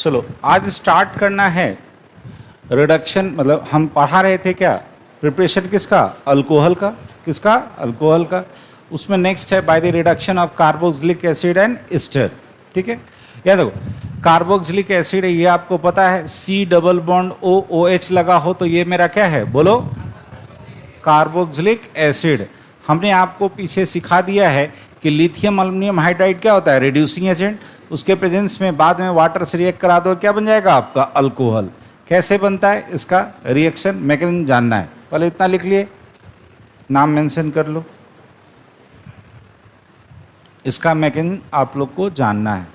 चलो आज स्टार्ट करना है रिडक्शन, मतलब हम पढ़ा रहे थे क्या, प्रिपरेशन किसका, अल्कोहल का, किसका, अल्कोहल का। उसमें नेक्स्ट है by the reduction of carboxylic acid and ester. ठीक है, याद देखो कार्बोक्सिलिक एसिड है, ये आपको पता है C डबल बॉन्ड OH लगा हो तो ये मेरा क्या है, बोलो, कार्बोक्सिलिक एसिड। हमने आपको पीछे सिखा दिया है कि लिथियम एल्युमिनियम हाइड्राइड क्या होता है, रिड्यूसिंग एजेंट। उसके प्रेजेंस में बाद में वाटर से रिएक्ट करा दो, क्या बन जाएगा आपका अल्कोहल। कैसे बनता है इसका रिएक्शन मैकेनिज्म जानना है, पहले इतना लिख लिए, नाम मेंशन कर लो, इसका मैकेनिज्म आप लोग को जानना है।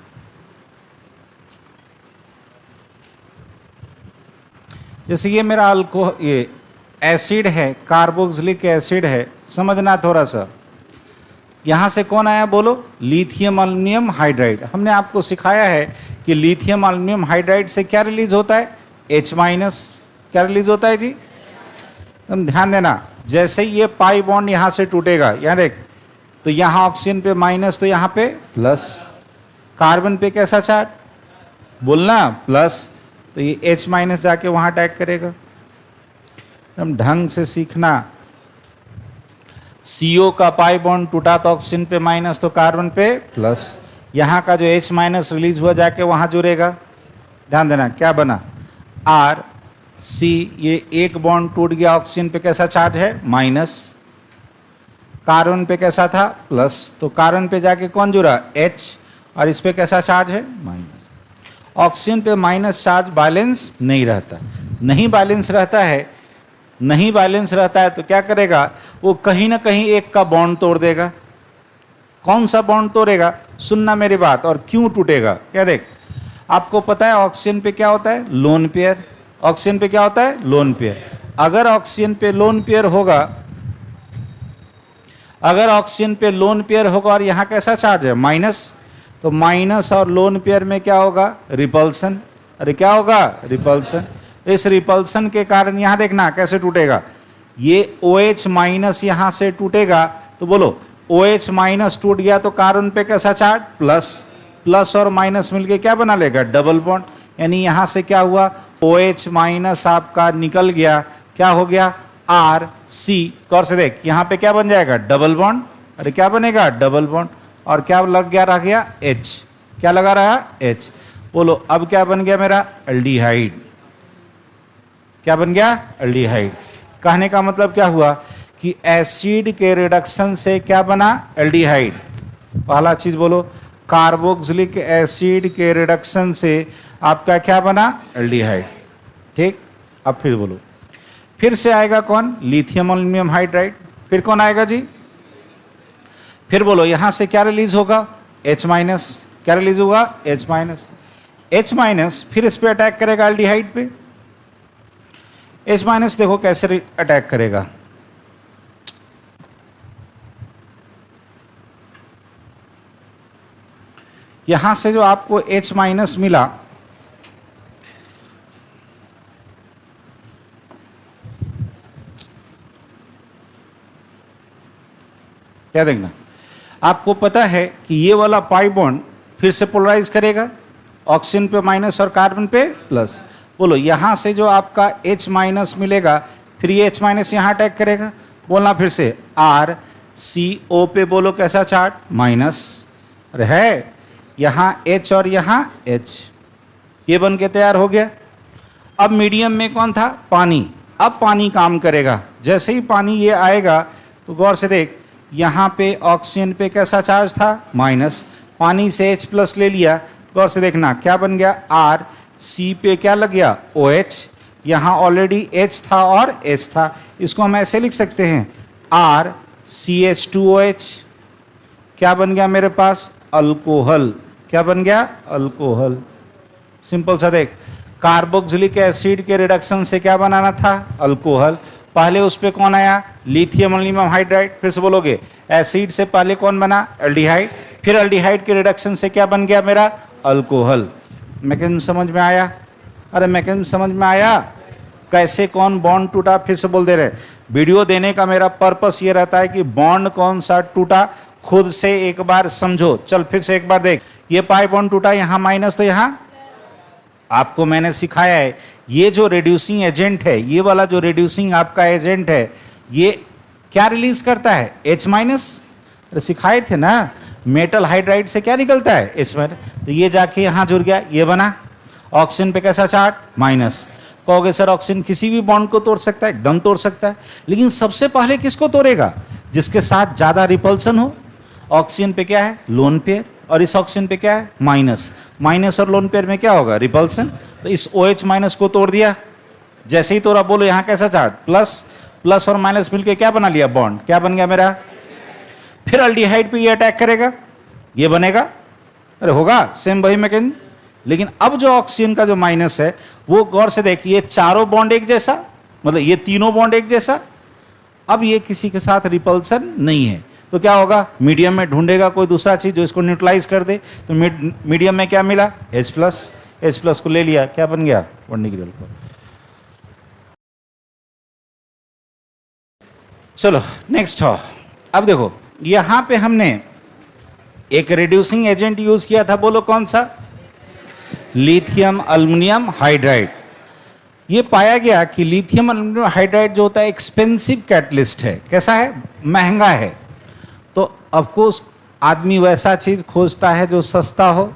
जैसे ये मेरा अल्कोहल, ये एसिड है, कार्बोक्सिलिक एसिड है, समझना थोड़ा सा। यहाँ से कौन आया बोलो, लिथियम एल्युमिनियम हाइड्राइड। हमने आपको सिखाया है कि लिथियम एल्युमिनियम हाइड्राइड से क्या रिलीज होता है, H माइनस। क्या रिलीज होता है जी, तुम ध्यान देना। जैसे ही ये पाई बॉन्ड यहाँ से टूटेगा, यहाँ देख, तो यहाँ ऑक्सीजन पे माइनस तो यहाँ पे प्लस, कार्बन पे कैसा चार्ज, बोलना प्लस, तो ये H माइनस जाके वहाँ अटैक करेगा। तुम ढंग से सीखना, CO का पाई बॉन्ड टूटा तो ऑक्सीजन पे माइनस तो कार्बन पे प्लस, यहाँ का जो H माइनस रिलीज हुआ जाके वहाँ जुड़ेगा। ध्यान देना क्या बना, RC, ये एक बॉन्ड टूट गया, ऑक्सीजन पे कैसा चार्ज है, माइनस, कार्बन पे कैसा था, प्लस, तो कार्बन पे जाके कौन जुड़ा, H, और इस पे कैसा चार्ज है, माइनस। ऑक्सीजन पे माइनस चार्ज बैलेंस नहीं रहता, नहीं बैलेंस रहता है, नहीं बैलेंस रहता है तो क्या करेगा वो, कहीं ना कहीं एक का बॉन्ड तोड़ देगा। कौन सा बॉन्ड तोड़ेगा, सुनना मेरी बात, और क्यों टूटेगा, क्या देख, आपको पता है ऑक्सीजन पे क्या होता है, लोन पेयर। ऑक्सीजन पे क्या होता है, लोन पेयर। अगर ऑक्सीजन पे लोन पेयर होगा, अगर ऑक्सीजन पे लोन पेयर होगा और यहाँ कैसा चार्ज है, माइनस, तो माइनस और लोन पेयर में क्या होगा, रिपल्सन। अरे क्या होगा, रिपल्सन। इस रिपल्सन के कारण यहाँ देखना कैसे टूटेगा, ये OH माइनस यहाँ से टूटेगा, तो बोलो OH माइनस टूट गया तो कार्बन पे कैसा चार्ज, प्लस, प्लस और माइनस मिलके क्या बना लेगा, डबल बॉन्ड। यानी यहाँ से क्या हुआ, OH माइनस आपका निकल गया, क्या हो गया, RC। गौर से देख, यहाँ पे क्या बन जाएगा, डबल बॉन्ड। अरे क्या बनेगा, डबल बॉन्ड, और क्या लग गया, रह गया H। क्या लगा रहा, H। बोलो अब क्या बन गया मेरा, एल्डिहाइड। क्या बन गया, एल्डिहाइड। कहने का मतलब क्या हुआ कि एसिड के रिडक्शन से क्या बना, एल्डिहाइड। पहला चीज बोलो, कार्बोक्सिलिक एसिड के रिडक्शन से आपका क्या बना, एल्डिहाइड। ठीक, अब फिर बोलो, फिर से आएगा कौन, लिथियम एल्युमिनियम हाइड्राइड। फिर कौन आएगा जी, फिर बोलो यहां से क्या रिलीज होगा, H माइनस। क्या रिलीज होगा, H माइनस। H माइनस फिर इस पे अटैक करेगा, एल्डिहाइड पे। H माइनस देखो कैसे अटैक करेगा, यहां से जो आपको H माइनस मिला, क्या देखना, आपको पता है कि ये वाला पाई बॉन्ड फिर से पोलराइज करेगा, ऑक्सीजन पे माइनस और कार्बन पे प्लस। बोलो यहाँ से जो आपका H माइनस मिलेगा, फिर ये H माइनस यहाँ अटैक करेगा। बोलना फिर से, RCO पे बोलो कैसा चार्ज, माइनस। अरे है, यहाँ H और यहाँ H, ये बन के तैयार हो गया। अब मीडियम में कौन था, पानी। अब पानी काम करेगा, जैसे ही पानी ये आएगा तो गौर से देख, यहाँ पे ऑक्सीजन पे कैसा चार्ज था, माइनस, पानी से H प्लस ले लिया। गौर से देखना क्या बन गया, RC पे क्या लग गया, OH। यहाँ ऑलरेडी H था और H था, इसको हम ऐसे लिख सकते हैं, RCH2OH। क्या बन गया मेरे पास, अल्कोहल। क्या बन गया, अल्कोहल। सिंपल सा देख, कार्बोक्सिलिक एसिड के रिडक्शन से क्या बनाना था, अल्कोहल। पहले उस पे कौन आया, लिथियम एल्युमिनियम हाइड्राइड। फिर से बोलोगे, एसिड से पहले कौन बना, एल्डिहाइड। फिर एल्डिहाइड के रिडक्शन से क्या बन गया मेरा, अल्कोहल। मैकेनिज्म समझ में आया, अरे मैकेनिज्म समझ में आया, कैसे कौन बॉन्ड टूटा। फिर से बोल दे रहे, वीडियो देने का मेरा पर्पस ये रहता है कि बॉन्ड कौन सा टूटा खुद से एक बार समझो। चल फिर से एक बार देख, ये पाई बॉन्ड टूटा, यहाँ माइनस तो यहाँ आपको मैंने सिखाया है, ये जो रिड्यूसिंग एजेंट है, ये वाला जो रिड्यूसिंग आपका एजेंट है, ये क्या रिलीज करता है? H minus. सिखाए थे ना, मेटल हाइड्राइड से क्या निकलता है? H minus. तो ये जाके यहाँ जुड़ गया, ये बना। ऑक्सीजन पे कैसा चार्ज? माइनस। कहोगे सर ऑक्सीजन किसी भी बॉन्ड को तोड़ सकता है, एकदम तोड़ सकता है, लेकिन सबसे पहले किसको तोड़ेगा? जिसके साथ ज्यादा रिपल्सन हो। ऑक्सीजन पे क्या है? लोन पेयर, और इस ऑक्सीजन पे क्या है? माइनस। माइनस और लोन पेयर में क्या होगा? रिपल्सन। तो इस OH माइनस को तोड़ दिया। जैसे ही तोड़ा, बोलो यहाँ कैसा चार्ज? प्लस। प्लस और माइनस मिलके क्या बना लिया? बॉन्ड। क्या बन गया मेरा? फिर अल्डिहाइड पे ये अटैक करेगा, ये बनेगा। अरे होगा सेम वही मैकेनिज्म, लेकिन अब जो ऑक्सीजन का जो माइनस है, वो गौर से देखिए, ये चारों बॉन्ड एक जैसा, मतलब ये तीनों बॉन्ड एक जैसा। अब ये किसी के साथ रिपल्सन नहीं है, तो क्या होगा? मीडियम में ढूंढेगा कोई दूसरा चीज जो इसको न्यूट्रलाइज कर दे। तो मीडियम में क्या मिला? H plus. H प्लस को ले लिया, क्या बन गया? वर्निक। चलो नेक्स्ट हो। अब देखो यहां पे हमने एक रिड्यूसिंग एजेंट यूज किया था, बोलो कौन सा? Lithium aluminium hydride. ये पाया गया कि लिथियम अल्युमिनियम हाइड्राइड जो होता है एक्सपेंसिव कैटलिस्ट है। कैसा है? महंगा है। तो ऑफकोर्स आदमी वैसा चीज खोजता है जो सस्ता हो।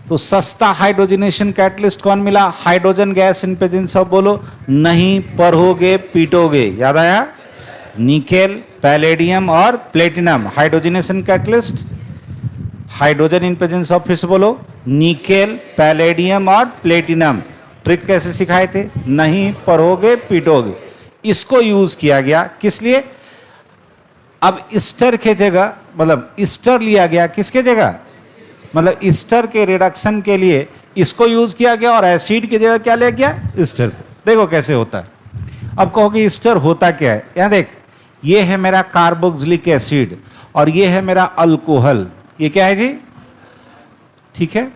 तो सस्ता हाइड्रोजनेशन कैटलिस्ट कौन मिला? Hydrogen gas in presence of, बोलो, नहीं पढ़ोगे पीटोगे। याद आया? निकेल, पैलेडियम और platinum hydrogenation catalyst. Hydrogen in presence of, फिर से बोलो, निकेल, पैलेडियम और प्लेटिनम। ट्रिक कैसे सिखाए थे? नहीं पढ़ोगे पीटोगे। इसको यूज किया गया किस लिए? अब ईस्टर के जगह, मतलब ईस्टर लिया गया किसके जगह? मतलब ईस्टर के रिडक्शन के लिए इसको यूज किया गया, और एसिड की जगह क्या लिया गया? ईस्टर। देखो कैसे होता है। अब कहोगे ईस्टर होता क्या है? यहां देख, ये है मेरा कार्बोक्सिलिक एसिड और ये है मेरा अल्कोहल। ये क्या है जी? ठीक है,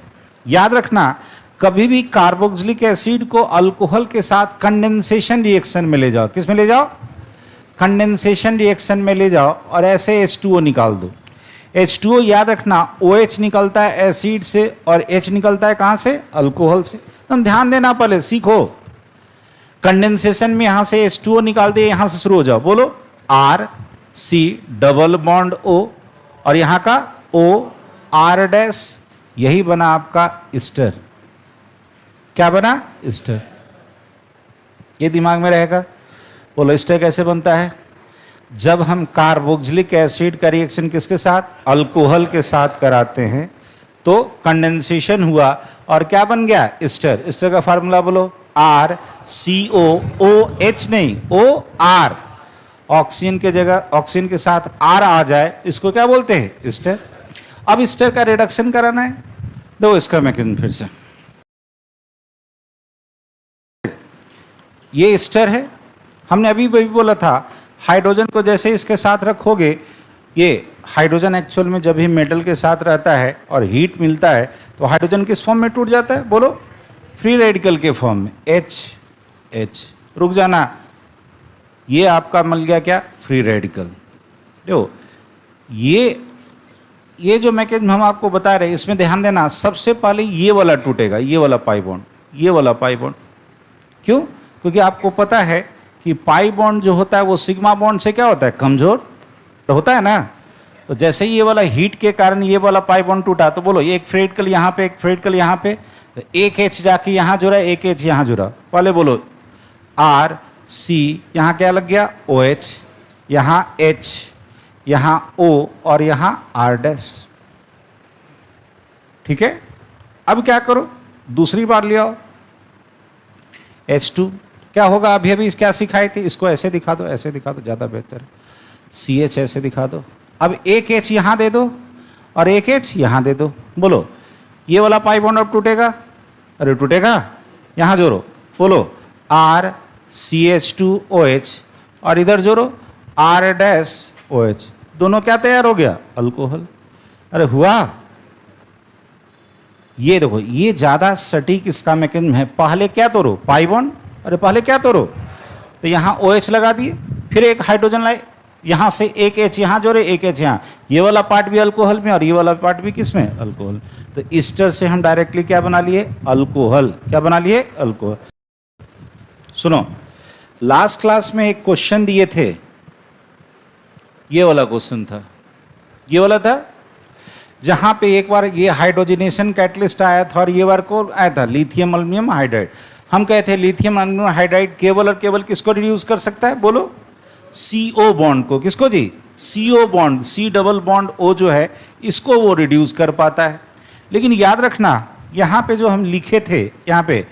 याद रखना, कभी भी कार्बोक्सिलिक एसिड को अल्कोहल के साथ कंडेंसेशन रिएक्शन में ले जाओ। किस में ले जाओ? कंडेंसेशन रिएक्शन में ले जाओ, और ऐसे H2O निकाल दो। H2O याद रखना, OH निकलता है एसिड से और H निकलता है कहां से? अल्कोहल से। तुम ध्यान देना, पहले सीखो। कंडेंसेशन में यहां से H2O निकाल दे, यहां से शुरू हो जाओ, बोलो R C double bond O, और यहां का O R डैश, यही बना आपका ईस्टर। क्या बना? ईस्टर। ये दिमाग में रहेगा। बोलो ईस्टर कैसे बनता है? जब हम कार्बोक्सिलिक एसिड का रिएक्शन किसके साथ? अल्कोहल के साथ कराते हैं, तो कंडेंसेशन हुआ और क्या बन गया? ईस्टर। ईस्टर का फार्मूला बोलो, RCO, OH नहीं, OR। ऑक्सीजन के जगह ऑक्सीजन के साथ R आ जाए, इसको क्या बोलते हैं? ईस्टर। अब ईस्टर का रिडक्शन कराना है, देखो इसका मैकेनिज्म फिर से। ये ईस्टर है। हमने अभी भी बोला था, हाइड्रोजन को जैसे इसके साथ रखोगे, ये हाइड्रोजन एक्चुअल में जब ही मेटल के साथ रहता है और हीट मिलता है, तो हाइड्रोजन किस फॉर्म में टूट जाता है? बोलो, फ्री रेडिकल के फॉर्म में, H। रुक जाना, ये आपका मिल गया क्या? Free radical. देखो ये जो मैकेनिज्म हम आपको बता रहे हैं, इसमें ध्यान देना, सबसे पहले ये वाला टूटेगा, ये वाला पाई बॉन्ड, ये वाला पाई बॉन्ड। क्यों? क्योंकि आपको पता है कि पाई बॉन्ड जो होता है वो सिग्मा बॉन्ड से क्या होता है? कमजोर तो होता है ना। तो जैसे ही ये वाला हीट के कारण ये वाला पाई बॉन्ड टूटा, तो बोलो एक फ्री रेडिकल यहाँ पे, एक फ्री रेडिकल यहाँ पे, तो एक H जाके यहाँ जुड़ा, एक H यहाँ जुड़ा। पहले बोलो R C, यहाँ क्या लग गया? OH, यहाँ H, यहाँ O और यहाँ R डैश। ठीक है, अब क्या करो? दूसरी बार ले आओ H2। क्या होगा? अभी अभी क्या सिखाए थे? इसको ऐसे दिखा दो, ऐसे दिखा दो, ज़्यादा बेहतर है। CH ऐसे दिखा दो। अब एक H यहाँ दे दो और एक H यहाँ दे दो। बोलो ये वाला पाई बॉन्ड अब टूटेगा? अरे टूटेगा। यहाँ जोड़ो, बोलो R CH2OH, और इधर जोड़ो R डैश OH। दोनों क्या तैयार हो गया? अल्कोहल। अरे हुआ। ये देखो, ये ज़्यादा सटीक इसका मैकेनिज्म है। पहले क्या तोड़ो? Pi bond. अरे पहले क्या तोड़ो? तो यहाँ OH लगा दिए, फिर एक हाइड्रोजन लाए, यहां से एक H यहां जोड़े, एक H यहां, ये वाला पार्ट भी अल्कोहल में और ये वाला पार्ट भी किसमें, अल्कोहल। तो ईस्टर से हम डायरेक्टली क्या बना लिए, अल्कोहल। क्या बना लिए, अल्कोहल। सुनो, लास्ट क्लास में एक क्वेश्चन दिए थे, ये वाला क्वेश्चन था, ये वाला था, जहां पे एक बार ये हाइड्रोजनेशन कैटलिस्ट आया था और ये बार को आया था लिथियम एल्यूमिनियम हाइड्राइड। हम कहे थे लिथियम एल्यूमिनियम हाइड्राइड केवल और केवल किसको रिड्यूस कर सकता है, बोलो, CO बॉन्ड को। किसको जी, CO bond, C double bond O जो है, इसको वो रिड्यूस कर पाता है। लेकिन याद रखना, यहाँ पे जो हम लिखे थे, यहाँ पे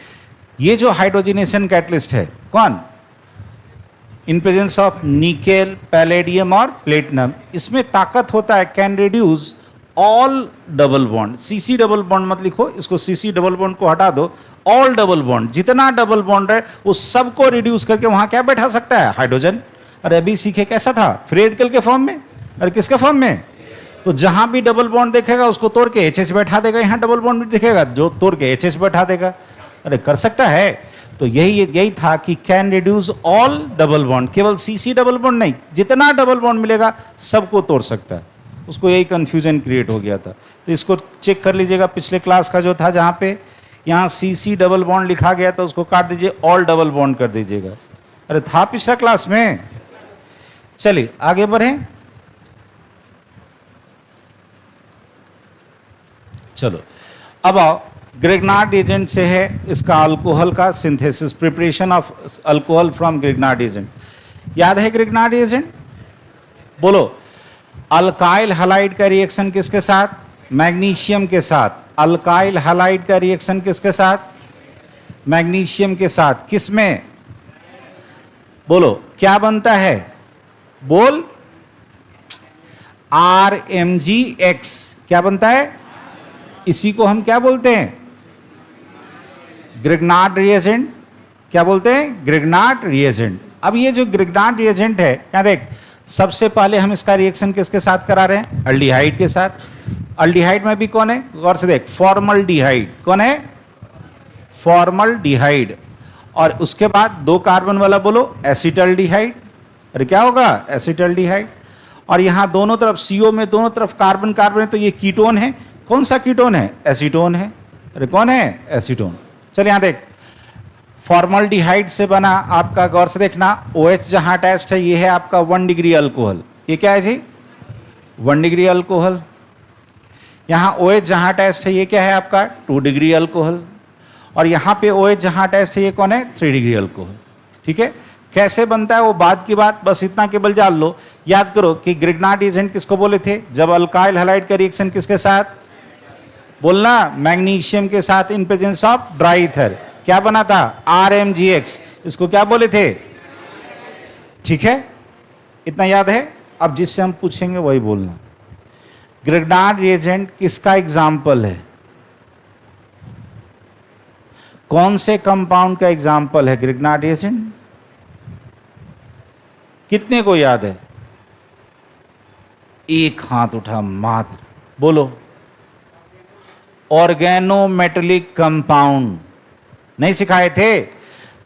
ये जो हाइड्रोजनेशन कैटलिस्ट है, कौन, in presence of nickel, palladium और प्लेटिनम, इसमें ताकत होता है, can reduce all double bond. CC double bond मत लिखो, इसको CC डबल बॉन्ड को हटा दो, ऑल डबल बॉन्ड, जितना डबल बॉन्ड है उस सबको रिड्यूस करके वहां क्या बैठा सकता है, हाइड्रोजन। अरे अभी सीखे कैसा था, फ्री रेडिकल के फॉर्म में, अरे किसके फॉर्म में, तो जहां भी डबल बॉन्ड देखेगा उसको तोड़ के HH बैठा देगा, यहां डबल बॉन्ड भी दिखेगा जो तोड़ के HH बैठा देगा। अरे कर सकता है। तो यही था कि can reduce all double bond, केवल CC डबल बॉन्ड नहीं, जितना डबल बॉन्ड मिलेगा सबको तोड़ सकता है। उसको यही कंफ्यूजन क्रिएट हो गया था। तो इसको चेक कर लीजिएगा, पिछले क्लास का जो था, जहां पे यहाँ CC डबल बॉन्ड लिखा गया था उसको काट दीजिए, ऑल डबल बॉन्ड कर दीजिएगा। अरे था पिछला क्लास में। चलिए आगे बढ़ें। चलो अब आओ, ग्रिग्नार्ड एजेंट से है इसका अल्कोहल का synthesis, preparation of alcohol from Grignard agent. याद है ग्रिग्नार्ड एजेंट, बोलो, अल्काइल हैलाइड का रिएक्शन किसके साथ, मैग्नीशियम के साथ। अल्काइल हैलाइड का रिएक्शन किसके साथ, मैग्नीशियम के साथ। किसमें, बोलो, क्या बनता है, बोल, RMgX। क्या बनता है, इसी को हम क्या बोलते हैं, ग्रिग्नार्ड रिएजेंट। क्या बोलते हैं, ग्रिग्नार्ड रिएजेंट। अब ये जो ग्रिग्नार्ड रिएजेंट है, क्या देख, सबसे पहले हम इसका रिएक्शन किसके साथ करा रहे हैं, अल्डिहाइड के साथ। अल्डिहाइड में भी कौन है, गौर से देख, फॉर्मल्डिहाइड। कौन है, फॉर्मल्डिहाइड। और उसके बाद 2 कार्बन वाला बोलो, एसिटल्डिहाइड। अरे क्या होगा, एसिटल्डिहाइड। और यहां दोनों तरफ CO में दोनों तरफ कार्बन कार्बन है, तो ये कीटोन है। कौन सा कीटोन है, एसीटोन है। अरे कौन है, एसीटोन। चल यहां देख, फॉर्मल्डिहाइड से बना आपका, गौर से देखना, OH जहां अटैच्ड है, ये है आपका 1 डिग्री अल्कोहल। ये क्या है जी, 1 डिग्री अल्कोहल। यहां OH जहां अटैच्ड है, ये क्या है आपका 2 डिग्री अल्कोहल। और यहां पे OH जहां अटैच्ड है, ये कौन है, 3 डिग्री अल्कोहल। ठीक है, कैसे बनता है वो बाद की बात, बस इतना केवल जान लो। याद करो कि ग्रिग्नार्ड एजेंट किसको बोले थे, जब अल्काइल हैलाइड का रिएक्शन किसके साथ, बोलना, मैग्नीशियम के साथ in presence of dry ether, क्या बना था, RMgX। इसको क्या बोले थे, ठीक है, इतना याद है। अब जिससे हम पूछेंगे वही बोलना। ग्रिग्नार्ड रिएजेंट किसका एग्जाम्पल है, कौन से कंपाउंड का एग्जाम्पल है ग्रिग्नार्ड रिएजेंट, कितने को याद है, एक हाथ उठा मात्र, बोलो, ऑर्गेनोमेटेलिक कंपाउंड। नहीं सिखाए थे,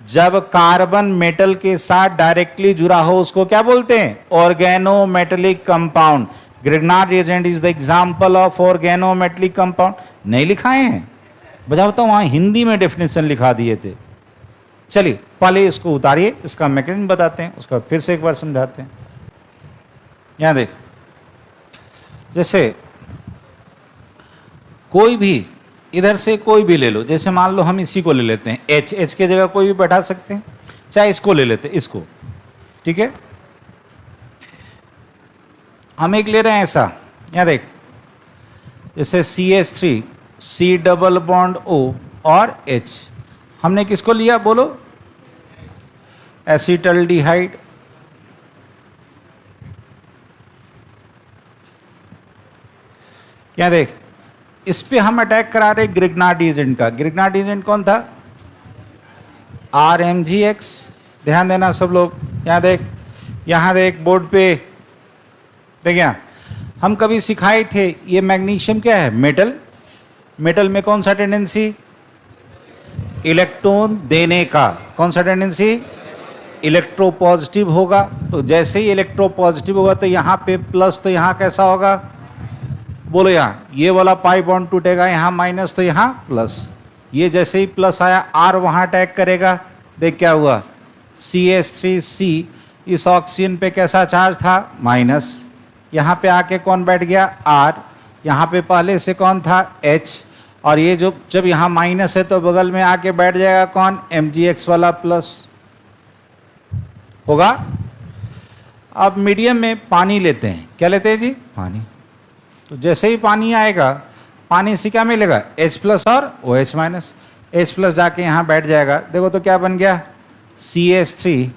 जब कार्बन मेटल के साथ डायरेक्टली जुड़ा हो उसको क्या बोलते हैं, organometallic compound. Grignard reagent is the example of organometallic compound. नहीं लिखाए हैं, बजा बताओ, वहां हिंदी में डेफिनेशन लिखा दिए थे। चलिए पहले इसको उतारिए, इसका मैकेनिज्म बताते हैं, उसका फिर से एक बार समझाते हैं। यहां देख, जैसे कोई भी इधर से कोई भी ले लो, जैसे मान लो हम इसी को ले लेते हैं, H के जगह कोई भी बैठा सकते हैं, चाहे इसको ले लेते हैं, इसको, ठीक है। हम एक ले रहे हैं ऐसा, यहां देख, जैसे CH3, C double bond O और H। हमने किसको लिया, बोलो, एसिटल्डिहाइड। क्या देख, इस पे हम अटैक करा रहे ग्रिग्नार्ड एजेंट का। ग्रिग्नार्ड एजेंट कौन था, RMgX। ध्यान देना सब लोग, यहां देख, यहां देख बोर्ड पे, देखिए हम कभी सिखाए थे, ये मैग्नीशियम क्या है, मेटल। मेटल में कौन सा टेंडेंसी, इलेक्ट्रॉन देने का। कौन सा टेंडेंसी, इलेक्ट्रोपॉजिटिव होगा, तो जैसे ही इलेक्ट्रोपॉजिटिव होगा तो यहाँ पे प्लस, तो यहाँ कैसा होगा, बोलो यहाँ ये वाला पाई बॉन्ड टूटेगा, यहाँ माइनस तो यहाँ प्लस। ये जैसे ही प्लस आया आर वहाँ अटैक करेगा, देख क्या हुआ, CH3C इस ऑक्सीजन पे कैसा चार्ज था, माइनस। यहाँ पे आके कौन बैठ गया, R। यहाँ पे पहले से कौन था, H। और ये जो जब यहाँ माइनस है तो बगल में आके बैठ जाएगा कौन, MgX वाला प्लस होगा। अब मीडियम में पानी लेते हैं, क्या लेते हैं जी, पानी। तो जैसे ही पानी आएगा, पानी से क्या मिलेगा, H प्लस और OH माइनस। H प्लस जाके यहाँ बैठ जाएगा, देखो तो क्या बन गया, CH3।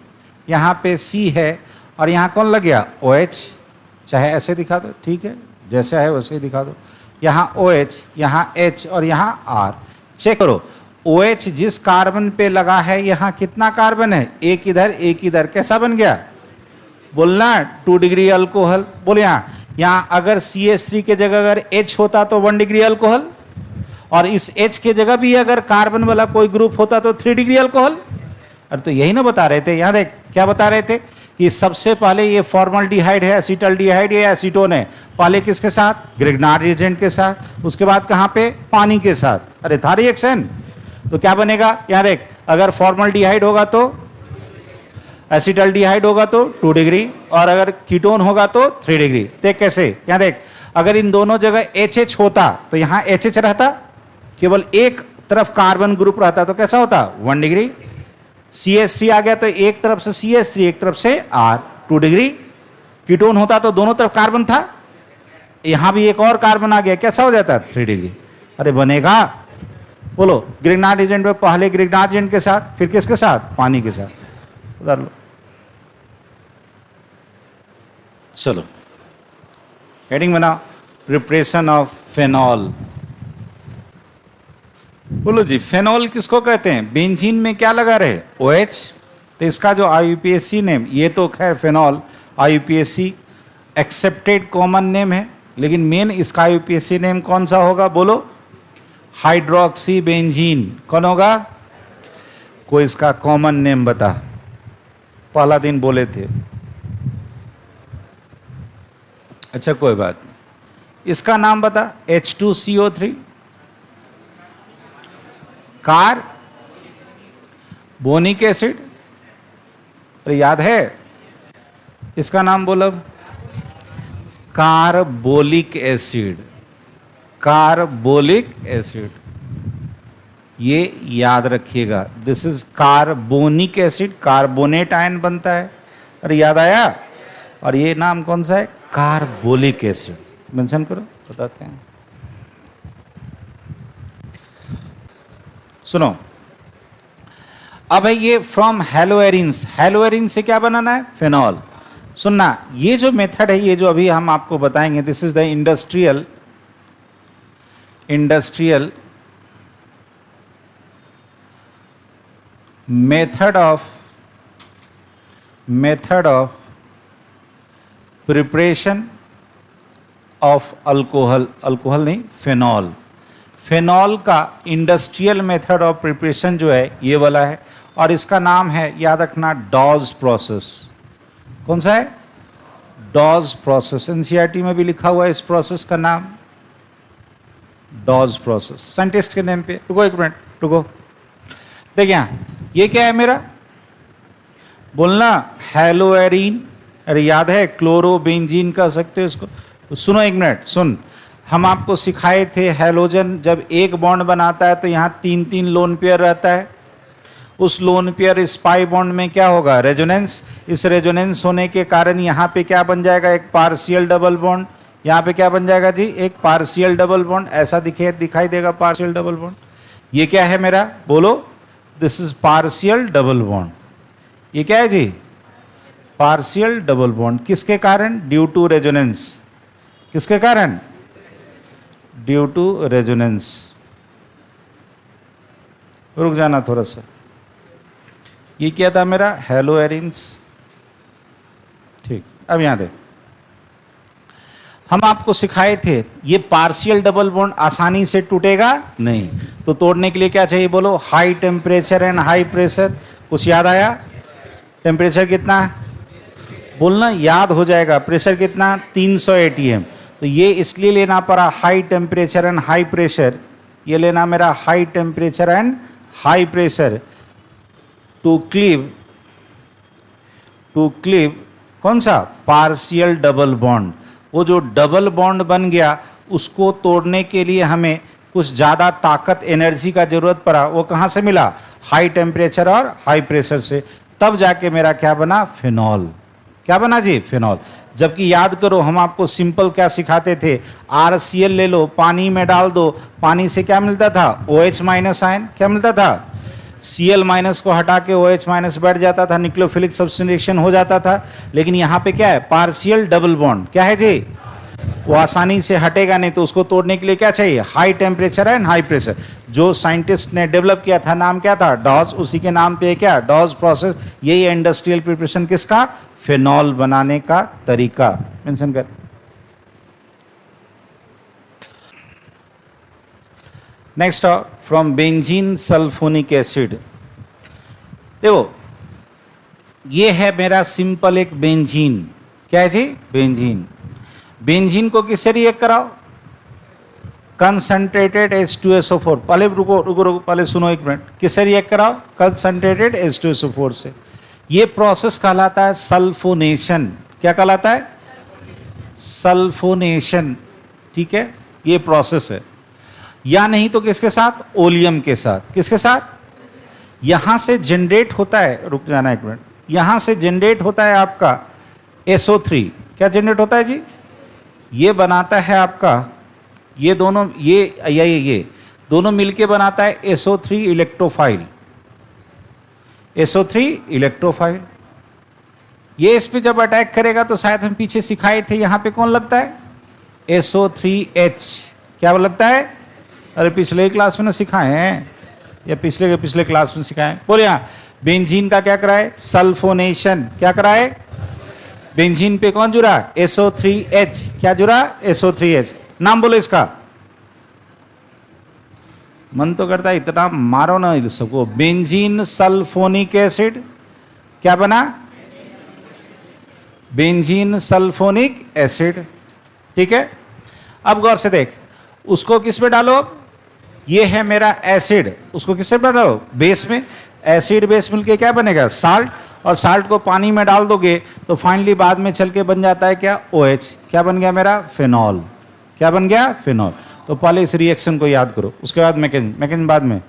यहाँ पे C है और यहाँ कौन लग गया, OH। चाहे ऐसे दिखा दो, ठीक है, जैसे है वैसे ही दिखा दो। यहाँ OH, यहाँ H और यहाँ R। चेक करो, OH जिस कार्बन पे लगा है यहाँ कितना कार्बन है, एक इधर एक इधर, कैसा बन गया, बोलना 2 डिग्री अल्कोहल। बोले यहाँ अगर CH3 के जगह अगर H होता तो 1 डिग्री अल्कोहल, और इस H के जगह भी अगर कार्बन वाला कोई ग्रुप होता तो 3 डिग्री अल्कोहल। अरे तो यही ना बता रहे थे, यहाँ देख क्या बता रहे थे कि सबसे पहले ये फॉर्मल्डिहाइड है, एसिटल्डिहाइड है, एसीटोन है, पहले किसके साथ, ग्रिग्नार्ड रिएजेंट के साथ, उसके बाद कहाँ पे, पानी के साथ। अरे था रिएक्शन, तो क्या बनेगा, यहाँ देख, अगर फॉर्मल्डिहाइड होगा तो, एसिटल्डिहाइड होगा तो 2 डिग्री, और अगर कीटोन होगा तो 3 डिग्री। देख कैसे, यहाँ देख, अगर इन दोनों जगह HH होता तो यहाँ HH रहता, केवल एक तरफ कार्बन ग्रुप रहता तो कैसा होता, 1 डिग्री। CH3 आ गया तो एक तरफ से CH3 एक तरफ से R, 2 डिग्री। कीटोन होता तो दोनों तरफ कार्बन था, यहां भी एक और कार्बन आ गया, कैसा हो जाता, 3 डिग्री। अरे बनेगा, बोलो, ग्रिग्नार्ड एजेंट में पहले ग्रिग्नार्ड एजेंट के साथ, फिर किसके साथ, पानी के साथ। उधर लो, चलो हेडिंग बनाओ, प्रिपरेशन ऑफ फेनॉल। बोलो जी, फेनॉल किसको कहते हैं, बेंजीन में क्या लगा रहे, OH। तो इसका जो IUPAC नेम, ये तो खैर phenol IUPAC accepted common name है, लेकिन मेन इसका IUPAC नेम कौन सा होगा, बोलो, हाइड्रोक्सी बेंजीन। कौन होगा, कोई इसका कॉमन नेम बता, पहला दिन बोले थे। अच्छा कोई बात नहीं, इसका नाम बता, H2CO3, कार बोनिक एसिड। अरे याद है, इसका नाम बोलो, कार्बोलिक एसिड, कार्बोलिक एसिड, ये याद रखिएगा, this is carbonic acid, carbonate ion बनता है। अरे याद आया, और ये नाम कौन सा है, कार्बोलिक एसिड। मेंशन करो, बताते हैं। सुनो, अब है ये फ्रॉम हेलोएरिन्स, हेलोएरिन से क्या बनाना है, फेनॉल। सुनना, ये जो मेथड है, ये जो अभी हम आपको बताएंगे, this is the industrial method of preparation of alcohol, alcohol नहीं, फेनॉल। फेनॉल का इंडस्ट्रियल मेथड ऑफ प्रिपरेशन जो है ये वाला है, और इसका नाम है, याद रखना, डॉज प्रोसेस। कौन सा है, डॉज प्रोसेस। एनसीईआरटी में भी लिखा हुआ है इस प्रोसेस का नाम, डॉज प्रोसेस, साइंटिस्ट के नेम पे। रुको एक मिनट, रुको, देखिए ये क्या है मेरा, बोलना, हेलोएरिन। अरे याद है, क्लोरोबेंजीन कह सकते हो इसको। तो सुनो एक मिनट, सुन, हम आपको सिखाए थे हैलोजन जब एक बॉन्ड बनाता है तो यहाँ 3-3 लोन पेयर रहता है। उस लोन पेयर इस पाई बॉन्ड में क्या होगा, रेजोनेंस। इस रेजोनेंस होने के कारण यहाँ पे क्या बन जाएगा, एक पार्शियल डबल बॉन्ड। यहाँ पे क्या बन जाएगा जी, एक पार्शियल डबल बॉन्ड, ऐसा दिखाई देगा पार्शियल डबल बॉन्ड। ये क्या है मेरा, बोलो, this is partial double bond. ये क्या है जी, पार्शियल डबल बॉन्ड। किसके कारण, ड्यू टू रेजोनेंस। किसके कारण, ड्यू टू रेजोनेंस। रुक जाना थोड़ा सा, ये क्या था मेरा, हेलोएरिन्स। ठीक, अब यहां देख, हम आपको सिखाए थे ये पार्शियल डबल बॉन्ड आसानी से टूटेगा नहीं, तो तोड़ने के लिए क्या चाहिए, बोलो, high temperature and high pressure. कुछ याद आया, टेम्परेचर कितना, बोलना याद हो जाएगा। प्रेशर कितना, 300 atm। तो ये इसलिए लेना पड़ा high temperature and high pressure, ये लेना मेरा high temperature and high pressure to cleave कौन सा, पार्शियल डबल बॉन्ड। वो जो डबल बॉन्ड बन गया उसको तोड़ने के लिए हमें कुछ ज़्यादा ताकत, एनर्जी का जरूरत पड़ा। वो कहाँ से मिला, हाई टेम्परेचर और हाई प्रेशर से। तब जाके मेरा क्या बना, फिनॉल। क्या बना जी, फिनॉल। जबकि याद करो हम आपको सिंपल क्या सिखाते थे, RCl ले लो, पानी में डाल दो, पानी से क्या मिलता था, OH माइनस आयन। क्या मिलता था, Cl माइनस को हटा के OH माइनस बैठ जाता था, न्यूक्लियोफिलिक सब्स्टिट्यूशन हो जाता था। लेकिन यहाँ पे क्या है, पार्शियल डबल बॉन्ड। क्या है जी, वो आसानी से हटेगा नहीं, तो उसको तोड़ने के लिए क्या चाहिए, high temperature and high pressure. जो साइंटिस्ट ने डेवलप किया था नाम क्या था, डॉज। उसी के नाम पे क्या, डॉज प्रोसेस। यही इंडस्ट्रियल प्रिपरेशन किसका, फिनॉल बनाने का तरीका। मेंशन कर। Next from benzene sulphonic acid. देखो ये है मेरा सिंपल एक बेंजीन। क्या है जी, बेंजीन। बेंजीन को किससे रिएक्ट कराओ, कंसंट्रेटेड H2SO4। पहले रुको रुको रुको, पहले सुनो एक मिनट। किससे रिएक्ट कराओ, कंसंट्रेटेड H2SO4 से। ये प्रोसेस कहलाता है सल्फोनेशन। क्या कहलाता है, सल्फोनेशन। ठीक है, ये प्रोसेस है। या नहीं तो किसके साथ, ओलियम के साथ। किसके साथ, यहां से जनरेट होता है, रुक जाना एक मिनट, यहां से जनरेट होता है आपका SO3। क्या जनरेट होता है जी, ये बनाता है आपका, ये दोनों, ये दोनों मिलके बनाता है SO3 इलेक्ट्रोफाइल। SO3 electrophile. ये इस पे जब अटैक करेगा तो शायद हम पीछे सिखाए थे, यहां पे कौन लगता है, SO3H। क्या लगता है, अरे पिछले क्लास में ना सिखाए हैं, या पिछले क्लास में सिखाए। बोले यहाँ बेंजीन का क्या कराए, सल्फोनेशन। क्या कराए, बेंजीन पे कौन जुड़ा, SO3H। क्या जुड़ा, SO3H। नाम बोलो इसका। मन तो करता है इतना मारो ना इसको। Benzene sulphonic acid. क्या बना, बेंजीन सल्फोनिक एसिड। ठीक है, अब गौर से देख, उसको किस पे डालो, ये है मेरा एसिड, उसको किससे डालो, बेस में। एसिड बेस मिलके क्या बनेगा, साल्ट। और साल्ट को पानी में डाल दोगे तो फाइनली बाद में चल के बन जाता है क्या, OH। क्या बन गया मेरा, फिनॉल। क्या बन गया, फिनॉल। तो पहले इस रिएक्शन को याद करो, उसके बाद मैकेनिज्म बाद में।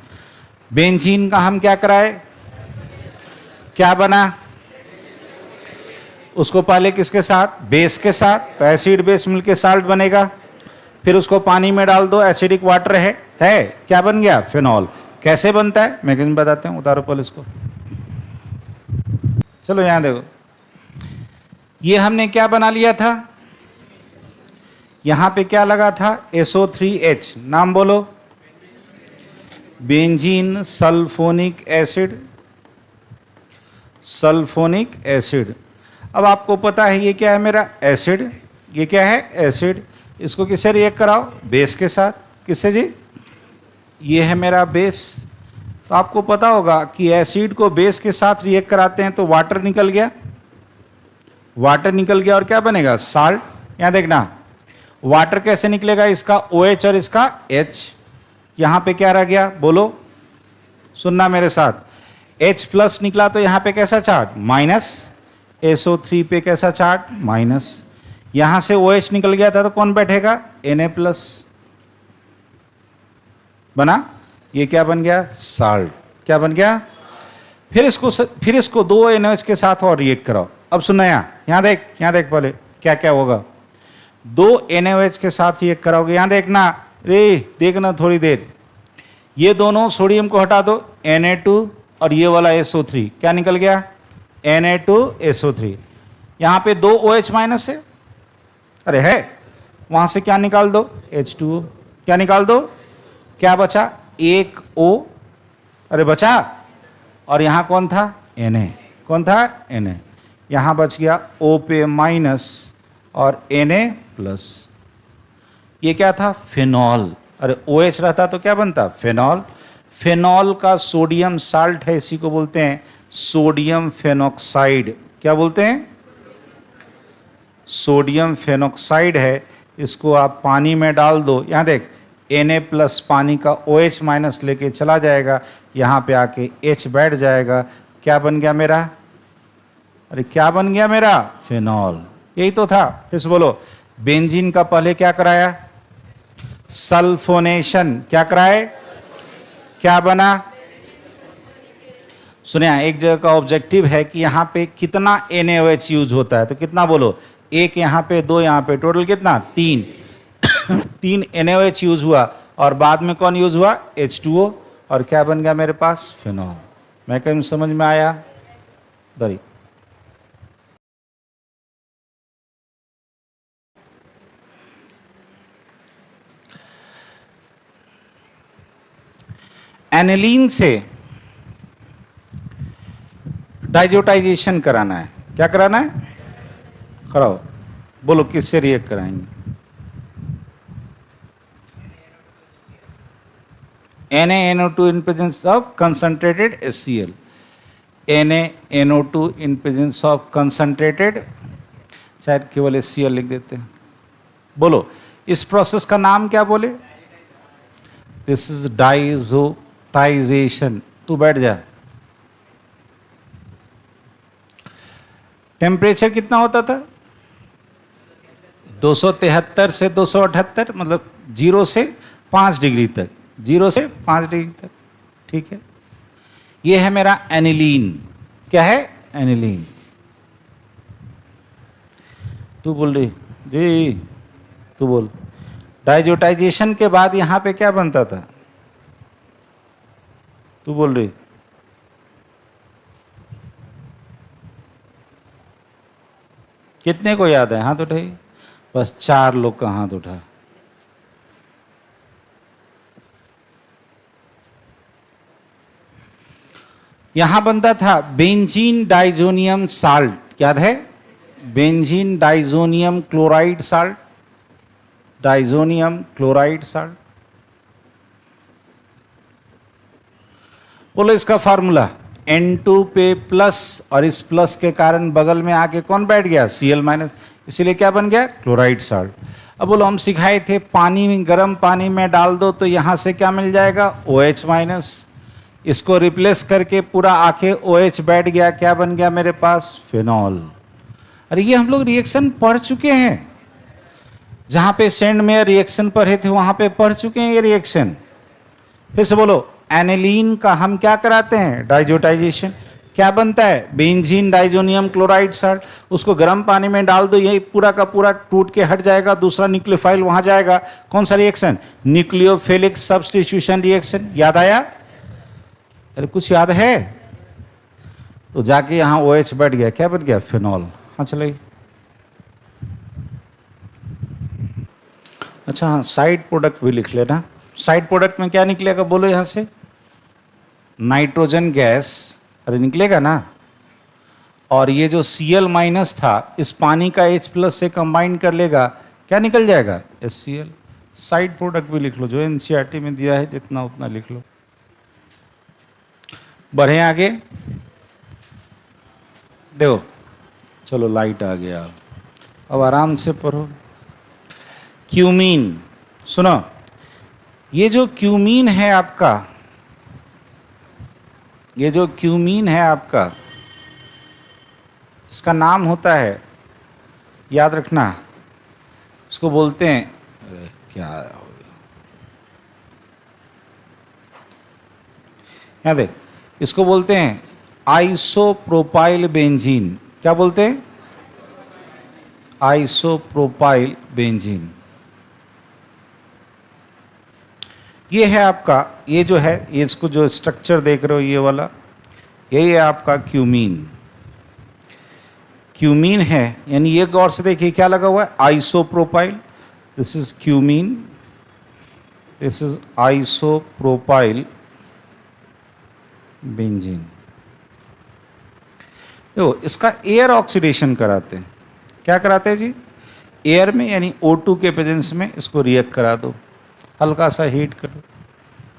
बेंजीन का हम क्या कराए, क्या बना, उसको पहले किसके साथ, बेस के साथ। तो एसिड बेस मिलके साल्ट बनेगा, फिर उसको पानी में डाल दो, एसिडिक वाटर है क्या बन गया, फिनॉल। कैसे बनता है मैकेनिज्म बताते हैं, उतारो पहले इसको। चलो यहां देखो, ये हमने क्या बना लिया था, यहां पे क्या लगा था, SO3H। नाम बोलो, benzene sulphonic acid. Sulphonic acid. अब आपको पता है ये क्या है मेरा, एसिड। ये क्या है, एसिड। इसको किससे रिएक्ट कराओ, बेस के साथ। किससे जी, ये है मेरा बेस। तो आपको पता होगा कि एसिड को बेस के साथ रिएक्ट कराते हैं तो वाटर निकल गया, वाटर निकल गया और क्या बनेगा, साल्ट। यहां देखना, वाटर कैसे निकलेगा, इसका OH और इसका H। यहां पे क्या रह गया, बोलो, सुनना मेरे साथ। H प्लस निकला तो यहां पे कैसा चार्ज, माइनस। SO3 पे कैसा चार्ज, माइनस। यहां से OH निकल गया था तो कौन बैठेगा, Na प्लस। बना, ये क्या बन गया, साल्ट। क्या बन गया, फिर इसको दो NaOH के साथ और रिएक्ट कराओ। अब सुनना, यहां देख पहले क्या क्या होगा। दो NaOH के साथ रिएक्ट कराओगे, यहां देखना देखना थोड़ी देर। ये दोनों सोडियम को हटा दो, Na2 और ये वाला SO3। क्या निकल गया, Na2SO3। यहां पे दो OH माइनस है, अरे है, वहां से क्या निकाल दो, H2O। क्या निकाल दो, क्या बचा, एक O, अरे बचा। और यहां कौन था, Na। कौन था, Na। यहां बच गया O पे माइनस और Na प्लस। ये क्या था, फिनॉल। अरे OH रहता तो क्या बनता, फिनॉल। फिनॉल का सोडियम साल्ट है, इसी को बोलते हैं सोडियम फेनॉक्साइड, क्या बोलते हैं? सोडियम फेनॉक्साइड है, इसको आप पानी में डाल दो, यहाँ देख Na प्लस पानी का OH माइनस लेके चला जाएगा, यहाँ पे आके H बैठ जाएगा, क्या बन गया मेरा? अरे क्या बन गया मेरा? फेनॉल। यही तो था। फिर से बोलो, बेंजीन का पहले क्या कराया? सल्फोनेशन। क्या कराए? क्या बना? सुनिए, एक जगह का ऑब्जेक्टिव है कि यहाँ पे कितना NaOH यूज होता है, तो कितना बोलो? एक यहाँ पे, दो यहाँ पे, टोटल कितना? 3 3 NaOH यूज हुआ, और बाद में कौन यूज हुआ? H2O, और क्या बन गया मेरे पास? फेनॉल। मैं कहीं समझ में आया? दरी एनिलीन से डाइजोटाइजेशन कराना है। क्या कराना है? कराओ। बोलो किससे रिएक्ट कराएंगे? NaNO2 in presence of concentrated HCl, NaNO2 in presence of concentrated, शायद केवल HCl लिख देते हैं। बोलो इस प्रोसेस का नाम क्या बोले? This is diazotization. तू बैठ जा। टेम्परेचर कितना होता था? 273 से 278, मतलब 0 से 5 डिग्री तक, 0 से 5 डिग्री तक। ठीक है, ये है मेरा एनिलीन। क्या है? एनिलीन। तू बोल रही जी, तू बोल। डाइजोटाइजेशन के बाद यहां पे क्या बनता था? तू बोल रही। कितने को याद है? हाथ उठाइए। बस 4 लोग का हाथ उठा। यहां बनता था बेंजीन डाइजोनियम साल्ट। याद है? Benzene diazonium chloride salt, diazonium chloride salt. बोलो इसका फार्मूला N2 पे प्लस, और इस प्लस के कारण बगल में आके कौन बैठ गया? Cl माइनस, इसीलिए क्या बन गया? Chloride salt. अब बोलो, हम सिखाए थे पानी में, गर्म पानी में डाल दो तो यहां से क्या मिल जाएगा? OH minus. इसको रिप्लेस करके पूरा आके OH बैठ गया, क्या बन गया मेरे पास? फेनॉल। अरे ये हम लोग रिएक्शन पढ़ चुके हैं, जहां पे सेंड में रिएक्शन पढ़े थे वहां पे पढ़ चुके हैं ये रिएक्शन। फिर से बोलो, एनिलीन का हम क्या कराते हैं? डाइजोटाइजेशन। क्या बनता है? Benzene diazonium chloride salt. उसको गर्म पानी में डाल दो, यही पूरा का पूरा टूट के हट जाएगा, दूसरा न्यूक्लियोफाइल वहां जाएगा। कौन सा रिएक्शन? Nucleophilic substitution reaction. याद आया? अरे कुछ याद है? तो जाके यहां OH बैठ गया, क्या बन गया? फेनॉल। हाँ चलिए। अच्छा हाँ, साइड प्रोडक्ट भी लिख लेना। साइड प्रोडक्ट में क्या निकलेगा? बोलो यहां से नाइट्रोजन गैस, अरे निकलेगा ना। और ये जो Cl माइनस था, इस पानी का H प्लस से कंबाइन कर लेगा, क्या निकल जाएगा? HCl। साइड प्रोडक्ट भी लिख लो, जो NCERT में दिया है जितना उतना लिख लो। बढ़े आगे। देखो, चलो लाइट आ गया, अब आराम से पढ़ो। क्यूमीन, सुनो, ये जो क्यूमीन है आपका, ये जो क्यूमीन है आपका, इसका नाम होता है, याद रखना, इसको बोलते हैं, क्या हो गया? यहाँ देख, इसको बोलते हैं आइसोप्रोपाइल बेंजीन। क्या बोलते हैं? Isopropyl benzene. ये है आपका, ये जो है, ये इसको जो स्ट्रक्चर देख रहे हो ये वाला, यही है आपका क्यूमीन। क्यूमीन है, यानी ये गौर से देखिए क्या लगा हुआ है? Isopropyl. This is cumene, this is isopropyl benzene. देखो, इसका एयर ऑक्सीडेशन कराते हैं। क्या कराते हैं जी? एयर में, यानी O2 के प्रेजेंस में इसको रिएक्ट करा दो, हल्का सा हीट कर दो।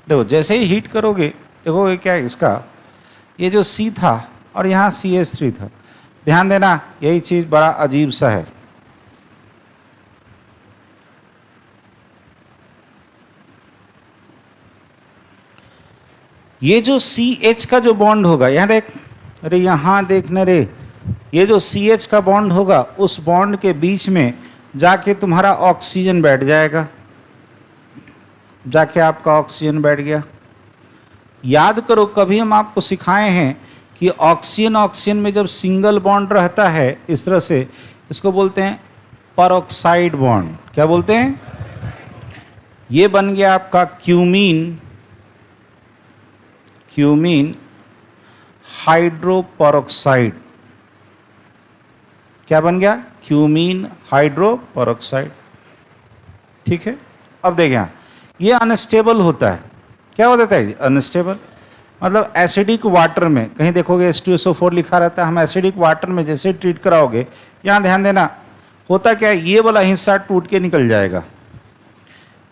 देखो, जैसे ही हीट करोगे, देखो ये क्या है इसका, ये जो C था और यहाँ CH3 था। ध्यान देना, यही चीज बड़ा अजीब सा है। ये जो CH का जो बॉन्ड होगा, यहां देख, अरे यहां देखने रे, ये जो CH का बॉन्ड होगा उस बॉन्ड के बीच में जाके तुम्हारा ऑक्सीजन बैठ जाएगा, जाके आपका ऑक्सीजन बैठ गया। याद करो, कभी हम आपको सिखाए हैं कि ऑक्सीजन ऑक्सीजन में जब सिंगल बॉन्ड रहता है इस तरह से, इसको बोलते हैं परऑक्साइड बॉन्ड। क्या बोलते हैं? ये बन गया आपका क्यूमीन, क्यूमीन हाइड्रोपरऑक्साइड। क्या बन गया? Cumene hydroperoxide. ठीक है, अब देखिए ये अनस्टेबल होता है। क्या हो जाता है? अनस्टेबल मतलब एसिडिक वाटर में, कहीं देखोगे H2SO4 लिखा रहता है, हम एसिडिक वाटर में जैसे ट्रीट कराओगे, यहाँ ध्यान देना, होता क्या है, ये वाला हिस्सा टूट के निकल जाएगा,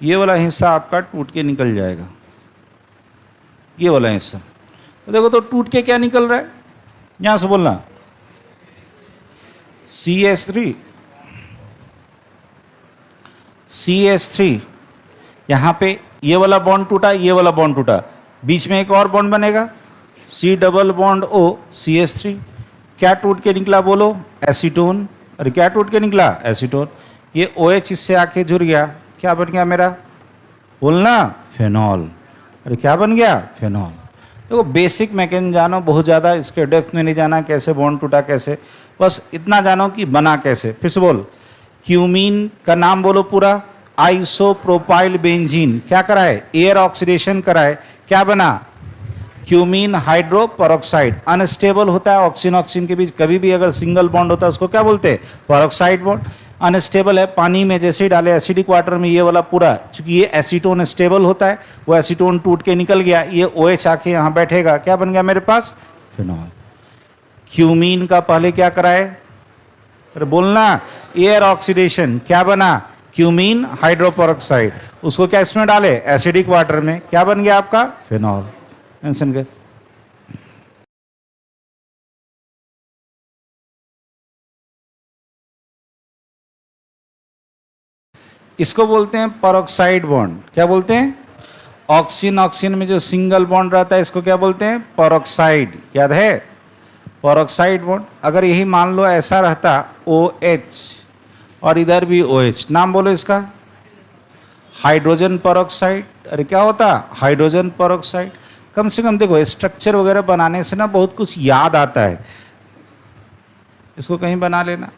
ये वाला हिस्सा आपका टूट के निकल जाएगा, ये वाला हिस्सा। तो देखो तो टूट के क्या निकल रहा है, यहां से बोलना CH3, यहां पे ये वाला बॉन्ड टूटा, ये वाला बॉन्ड टूटा, बीच में एक और बॉन्ड बनेगा C double bond O CH3। क्या टूट के निकला बोलो? एसीटोन। अरे क्या टूट के निकला? एसीटोन। ये OH इससे आके जुड़ गया, क्या बन गया मेरा? बोलना, फेनॉल। अरे क्या बन गया? फेनॉल। तो बेसिक मैकेनिज्म जानो, बहुत ज़्यादा इसके डेप्थ में नहीं जाना, कैसे बॉन्ड टूटा कैसे, बस इतना जानो कि बना कैसे। फिर से बोल, क्यूमीन का नाम बोलो पूरा, आइसोप्रोपाइल बेंजीन। क्या कराए? एयर ऑक्सीडेशन कराए, क्या बना? Cumene hydroperoxide. अनस्टेबल होता है ऑक्सीजन ऑक्सीजन के बीच, कभी भी अगर सिंगल बॉन्ड होता है उसको क्या बोलते हैं? Peroxide bond. अनस्टेबल है, पानी में जैसे ही डाले एसिडिक वाटर में, ये वाला पूरा, चूंकि ये एसीटोन स्टेबल होता है, वो एसीटोन टूट के निकल गया, ये OH आके यहाँ बैठेगा, क्या बन गया मेरे पास? फिनॉल। क्यूमीन का पहले क्या कराए? अरे बोलना, एयर ऑक्सीडेशन। क्या बना? Cumene hydroperoxide. उसको क्या इसमें डाले? एसिडिक वाटर में, क्या बन गया आपका? फिनॉल। मेंशन कर। इसको बोलते हैं परऑक्साइड बॉन्ड। क्या बोलते हैं? ऑक्सीजन ऑक्सीजन में जो सिंगल बॉन्ड रहता है इसको क्या बोलते हैं? परऑक्साइड। याद है? Peroxide bond. अगर यही मान लो ऐसा रहता OH और इधर भी OH, नाम बोलो इसका, हाइड्रोजन परऑक्साइड। अरे क्या होता? Hydrogen peroxide. कम से कम देखो, स्ट्रक्चर वगैरह बनाने से ना बहुत कुछ याद आता है, इसको कहीं बना लेना।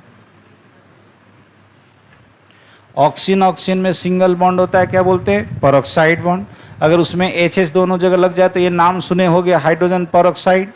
ऑक्सीजन ऑक्सीजन में सिंगल बॉन्ड होता है, क्या बोलते हैं? Peroxide bond. अगर उसमें HH दोनों जगह लग जाए तो ये नाम सुने होगे, हाइड्रोजन परऑक्साइड।